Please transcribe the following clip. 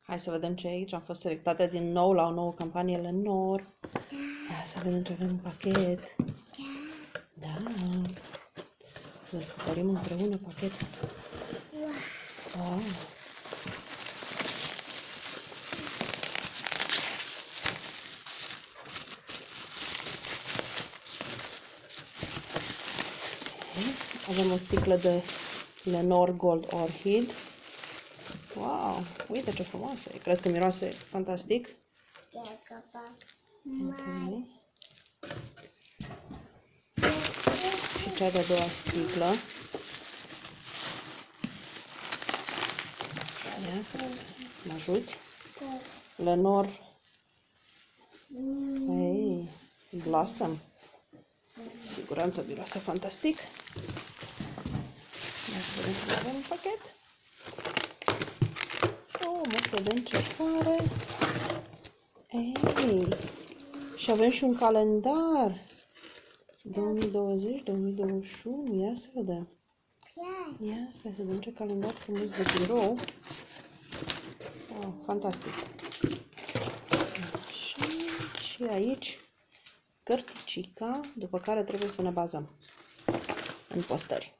Hai să vedem ce e aici. Am fost selectate din nou la o nouă campanie Lenor. Hai să vedem ce avem în pachet. Da. Să descoperim împreună pachetul. Wow. Avem o sticlă de Lenor Gold Orchid. Wow, uite ce frumoasă e. Cred că miroase fantastic. Okay. Și cea de-a doua sticlă. Ia să mă ajuți. Lenor. Hey, Blossom. Siguranță miroase fantastic. Ia să vedem ce avem în pachet. Oh, măsă de încercare. Ei, și avem și un calendar. 2020-2021. Ia să vedem. Ia stai să vedem ce calendar frumos de birou. Oh, fantastic. Și aici cărticica, după care trebuie să ne bazăm în postări.